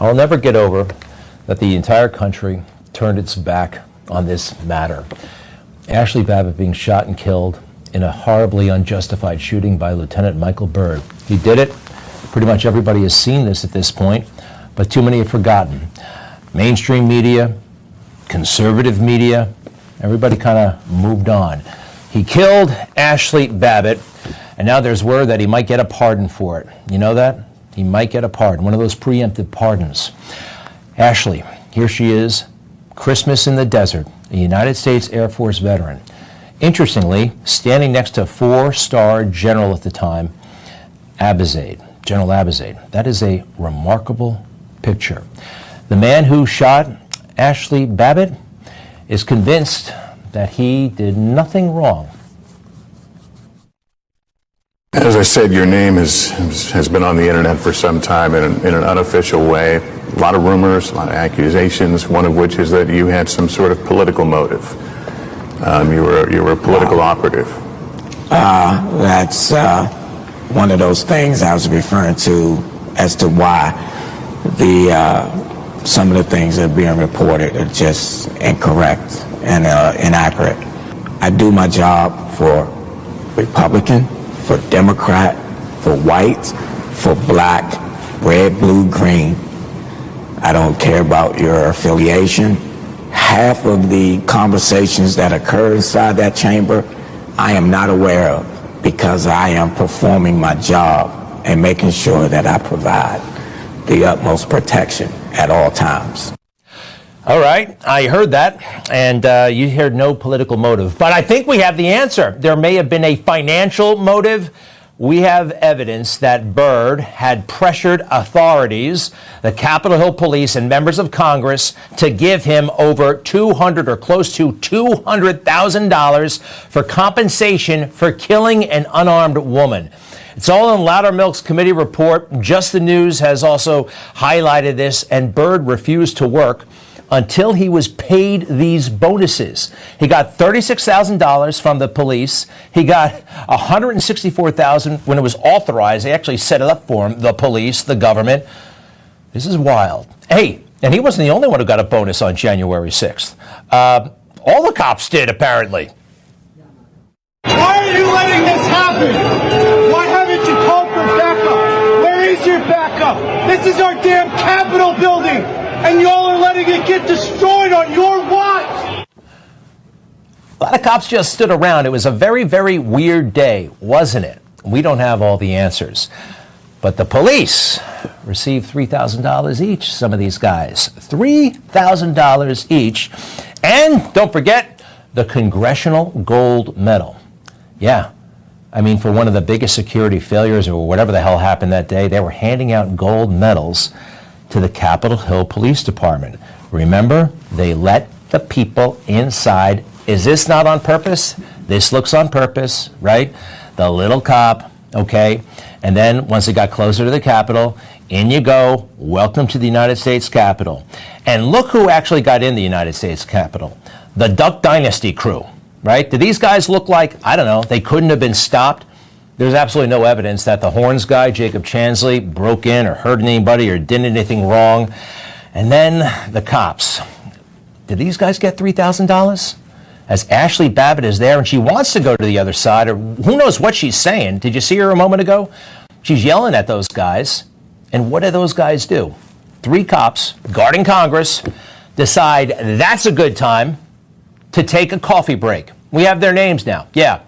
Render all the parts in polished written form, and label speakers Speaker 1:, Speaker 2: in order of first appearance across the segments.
Speaker 1: I'll never get over that the entire country turned its back on this matter. Ashli Babbitt being shot and killed in a horribly unjustified shooting by Lieutenant Michael Byrd. He did it. Pretty much everybody has seen this at this point, but too many have forgotten. Mainstream media, conservative media, everybody kind of moved on. He killed Ashli Babbitt, and now there's word that he might get a pardon for it. You know that? He might get a pardon, one of those preemptive pardons. Ashli, here she is, Christmas in the desert, a United States Air Force veteran. Interestingly, standing next to four-star general at the time, General Abizade. That is a remarkable picture. The man who shot Ashli Babbitt is convinced that he did nothing wrong.
Speaker 2: As I said, your name has been on the internet for some time in an unofficial way. A lot of rumors, a lot of accusations, one of which is that you had some sort of political motive. You were a political operative.
Speaker 3: That's one of those things I was referring to as to why some of the things that are being reported are just incorrect and inaccurate. I do my job for Republican, for Democrat, for white, for black, red, blue, green. I don't care about your affiliation. Half of the conversations that occur inside that chamber, I am not aware of because I am performing my job and making sure that I provide the utmost protection at all times.
Speaker 1: All right, I heard that, and you heard no political motive. But I think we have the answer. There may have been a financial motive. We have evidence that Byrd had pressured authorities, the Capitol Hill Police and members of Congress, to give him over $200,000 or close to $200,000 for compensation for killing an unarmed woman. It's all in Loudermilk's committee report. Just the News has also highlighted this, and Byrd refused to work until he was paid these bonuses. He got $36,000 from the police. He got $164,000 when it was authorized. They actually set it up for him, the police, the government. This is wild. Hey, and he wasn't the only one who got a bonus on January 6th. All the cops did, apparently.
Speaker 4: Why are you letting this happen? Why haven't you called for backup? Where is your backup? This is our damn Capitol building, and y'all are letting it get destroyed on your watch.
Speaker 1: A lot of cops just stood around. It was a very, very weird day, wasn't it? We don't have all the answers. But the police received $3,000 each, some of these guys. $3,000 each. And don't forget the Congressional Gold Medal. Yeah. I mean, for one of the biggest security failures or whatever the hell happened that day, they were handing out gold medals to the Capitol Hill Police Department. Remember, they let the people inside. Is this not on purpose? This looks on purpose, right? The little cop, okay? And then once it got closer to the Capitol, in you go. Welcome to the United States Capitol. And look who actually got in the United States Capitol. The Duck Dynasty crew, right? Do these guys look like, I don't know, they couldn't have been stopped? There's absolutely no evidence that the Horns guy, Jacob Chansley, broke in or hurt anybody or did anything wrong. And then the cops. Did these guys get $3,000? As Ashli Babbitt is there and she wants to go to the other side, or who knows what she's saying. Did you see her a moment ago? She's yelling at those guys. And what do those guys do? Three cops guarding Congress decide that's a good time to take a coffee break. We have their names now. Yeah.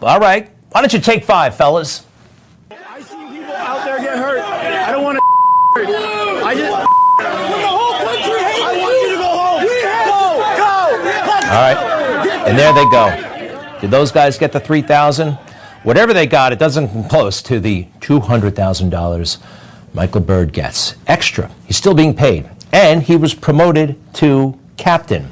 Speaker 1: All right. Why don't you take 5, fellas?
Speaker 4: I see people out there get hurt. I don't want to hurt. I just... The whole country hates I want you to go home. Go.
Speaker 1: All right. And there they go. Did those guys get the $3,000? Whatever they got, it doesn't come close to the $200,000 Michael Byrd gets. Extra. He's still being paid. And he was promoted to captain.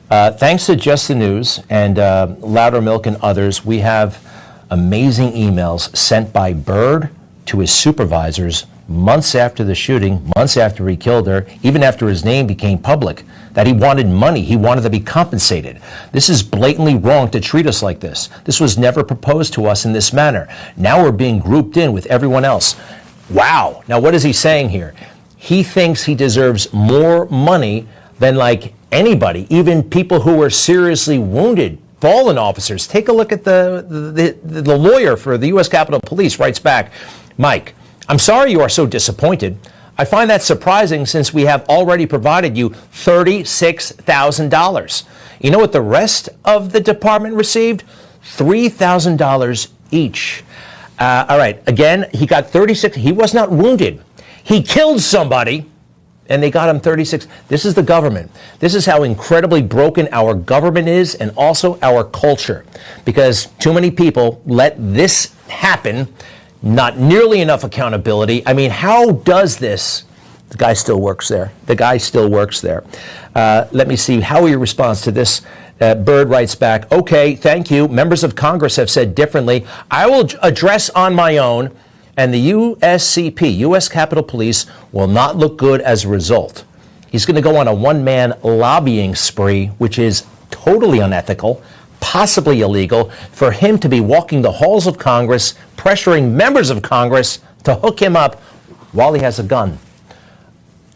Speaker 1: Thanks to Just the News and Loudermilk and others, we have amazing emails sent by Byrd to his supervisors months after the shooting, months after he killed her, even after his name became public, that he wanted money, he wanted to be compensated. This is blatantly wrong to treat us like this. This was never proposed to us in this manner. Now we're being grouped in with everyone else. Wow. Now what is he saying here? he thinks he deserves more money than like anybody, even people who were seriously wounded, fallen officers. Take a look at the lawyer for the U.S. Capitol Police writes back, Mike, I'm sorry you are so disappointed. I find that surprising since we have already provided you $36,000. You know what the rest of the department received? $3,000 each. All right, again, he got 36. He was not wounded. He killed somebody, and they got him 36. This is the government. This is how incredibly broken our government is and also our culture, because too many people let this happen. Not nearly enough accountability. I mean, how does this? The guy still works there. The guy still works there. Let me see how he responds to this. Bird writes back, okay, thank you. Members of Congress have said differently. I will address on my own, and the USCP, U.S. Capitol Police, will not look good as a result. He's going to go on a one-man lobbying spree, which is totally unethical, possibly illegal, for him to be walking the halls of Congress, pressuring members of Congress to hook him up while he has a gun.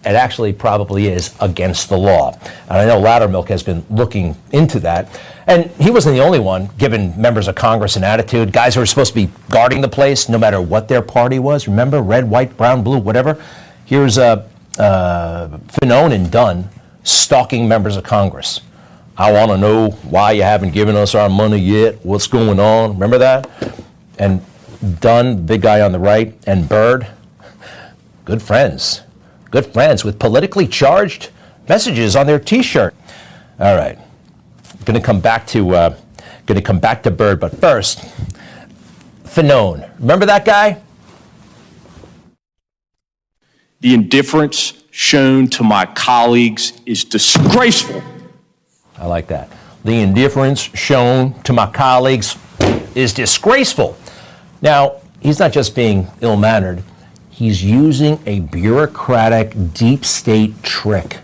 Speaker 1: It actually probably is against the law. And I know Loudermilk has been looking into that. And he wasn't the only one giving members of Congress an attitude. Guys who were supposed to be guarding the place, no matter what their party was. Remember, red, white, brown, blue, whatever. Here's Fanone and Dunn stalking members of Congress. I want to know why you haven't given us our money yet. What's going on? Remember that? And Dunn, big guy on the right, and Byrd, good friends with politically charged messages on their T-shirt. All right, going to come back to Byrd, but first, Fanone. Remember that guy?
Speaker 5: The indifference shown to my colleagues is disgraceful.
Speaker 1: I like that. The indifference shown to my colleagues is disgraceful. Now, he's not just being ill-mannered. He's using a bureaucratic deep state trick.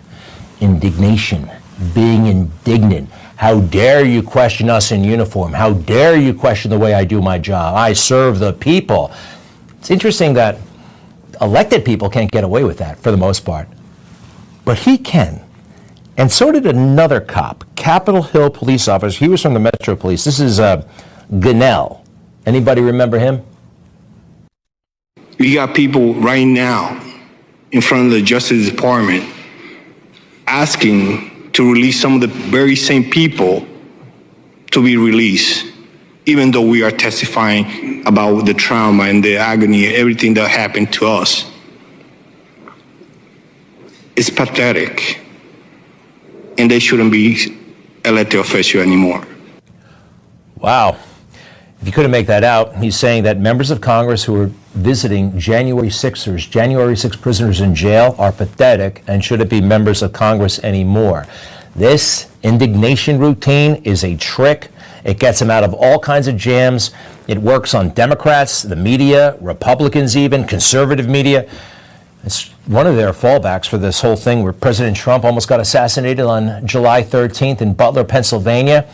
Speaker 1: Indignation, being indignant. How dare you question us in uniform? How dare you question the way I do my job? I serve the people. It's interesting that elected people can't get away with that for the most part. But he can. And so did another cop, Capitol Hill police officer. He was from the Metro Police. This is Gunnell. Anybody remember him?
Speaker 6: We got people right now in front of the Justice Department asking to release some of the very same people to be released, even though we are testifying about the trauma and the agony and everything that happened to us. It's pathetic. And they shouldn't be elected official anymore.
Speaker 1: Wow. If you couldn't make that out, he's saying that members of Congress who are visiting January 6 prisoners in jail are pathetic and shouldn't be members of Congress anymore. This indignation routine is a trick. It gets him out of all kinds of jams. It works on Democrats, the media, Republicans even, conservative media. It's one of their fallbacks for this whole thing where President Trump almost got assassinated on July 13th in Butler, Pennsylvania.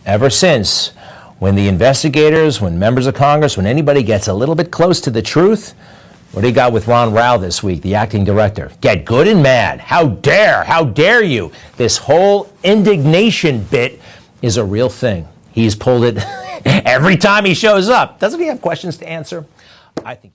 Speaker 1: Ever since, when the investigators, when members of Congress, when anybody gets a little bit close to the truth, what do you got with Ron Rao this week, the acting director? Get good and mad. How dare you? This whole indignation bit is a real thing. He's pulled it every time he shows up. Doesn't he have questions to answer? I think.